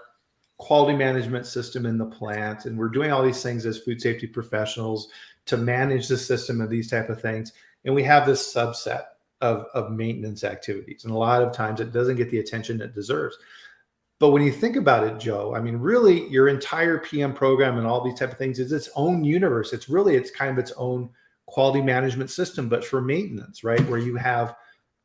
quality management system in the plant, and we're doing all these things as food safety professionals to manage the system of these type of things. And we have this subset of maintenance activities. And a lot of times it doesn't get the attention it deserves. But when you think about it, Joe, I mean, really your entire PM program and all these type of things is its own universe. It's kind of its own quality management system, but for maintenance, right? Where you have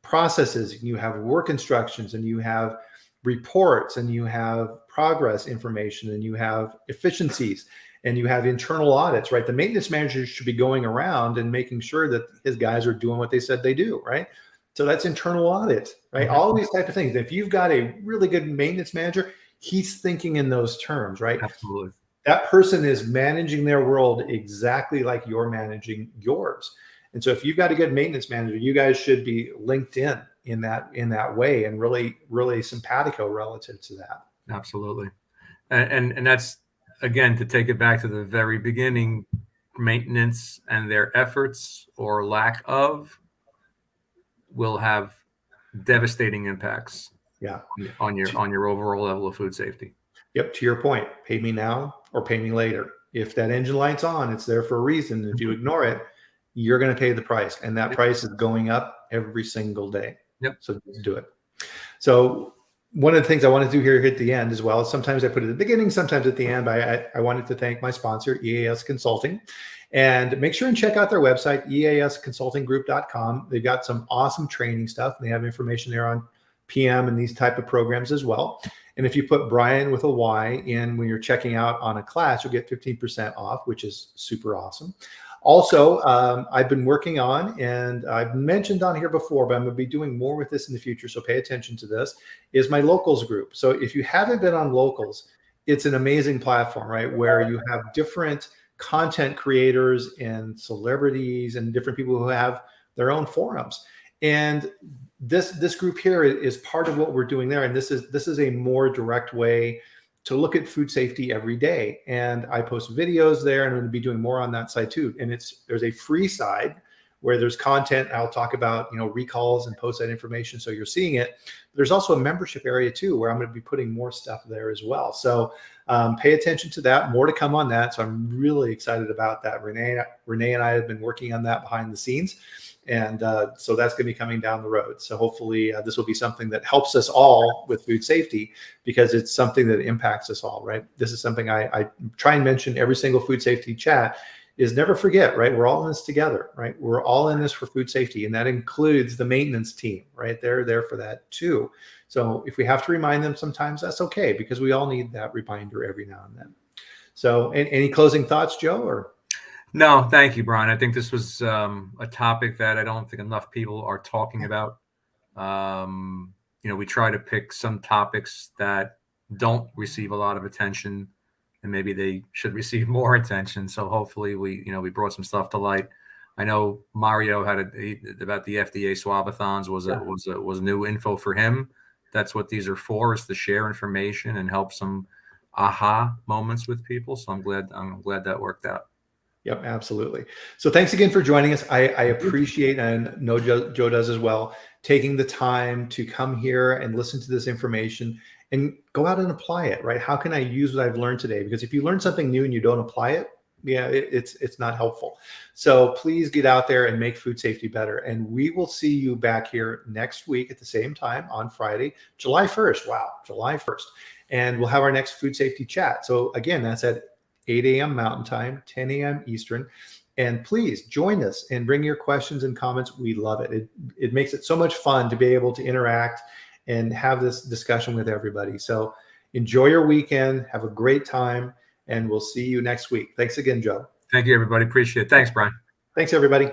processes, and you have work instructions, and you have reports, and you have progress information, and you have efficiencies, and you have internal audits, right? The maintenance manager should be going around and making sure that his guys are doing what they said they do, right? So that's internal audit, right? All of these type of things. If you've got a really good maintenance manager, he's thinking in those terms, right? Absolutely. That person is managing their world exactly like you're managing yours. And so if you've got a good maintenance manager, you guys should be linked in that way, and really, really simpatico relative to that. Absolutely. And that's, again, to take it back to the very beginning, maintenance and their efforts or lack of will have devastating impacts on your overall level of food safety. Yep. To your point, pay me now or pay me later. If that engine light's on, it's there for a reason. If you ignore it, you're going to pay the price, and that price is going up every single day. Yep. So do it. So one of the things I want to do here at the end as well, sometimes I put it at the beginning, sometimes at the end, but I wanted to thank my sponsor, EAS Consulting, and make sure and check out their website, easconsultinggroup.com. They've got some awesome training stuff, and they have information there on PM and these type of programs as well. And if you put Brian with a Y in when you're checking out on a class, you'll get 15% off, which is super awesome. Also, I've been working on, and I've mentioned on here before, but I'm going to be doing more with this in the future, so pay attention to this, is my Locals group. So if you haven't been on Locals, it's an amazing platform, right, where you have different content creators and celebrities and different people who have their own forums. And this group here is part of what we're doing there, and this is a more direct way to look at food safety every day. And I post videos there, and I'm going to be doing more on that side too. And there's a free side where there's content. I'll talk about, recalls and post that information, so you're seeing it. There's also a membership area too, where I'm going to be putting more stuff there as well. So pay attention to that. More to come on that. So I'm really excited about that. Renee and I have been working on that behind the scenes. And so that's going to be coming down the road. So hopefully this will be something that helps us all with food safety, because it's something that impacts us all, right? This is something I try and mention every single food safety chat, is never forget, right? We're all in this together, right? We're all in this for food safety, and that includes the maintenance team, right? They're there for that too. So if we have to remind them sometimes, that's okay, because we all need that reminder every now and then. So any closing thoughts, Joe, or? No, thank you, Brian. I think this was a topic that I don't think enough people are talking about. We try to pick some topics that don't receive a lot of attention, and maybe they should receive more attention. So hopefully we brought some stuff to light. I know Mario had about the FDA swabathons was new info for him. That's what these are for, is to share information and help some aha moments with people. So I'm glad that worked out. Yep, absolutely. So thanks again for joining us. I appreciate, and I know Joe does as well, taking the time to come here and listen to this information and go out and apply it, right? How can I use what I've learned today? Because if you learn something new and you don't apply it, it's not helpful. So please get out there and make food safety better. And we will see you back here next week at the same time on Friday, July 1st. Wow, July 1st. And we'll have our next food safety chat. So again, that's at 8 a.m. Mountain Time, 10 a.m. Eastern. And please join us and bring your questions and comments. We love it. It makes it so much fun to be able to interact and have this discussion with everybody. So enjoy your weekend. Have a great time. And we'll see you next week. Thanks again, Joe. Thank you, everybody. Appreciate it. Thanks, Brian. Thanks, everybody.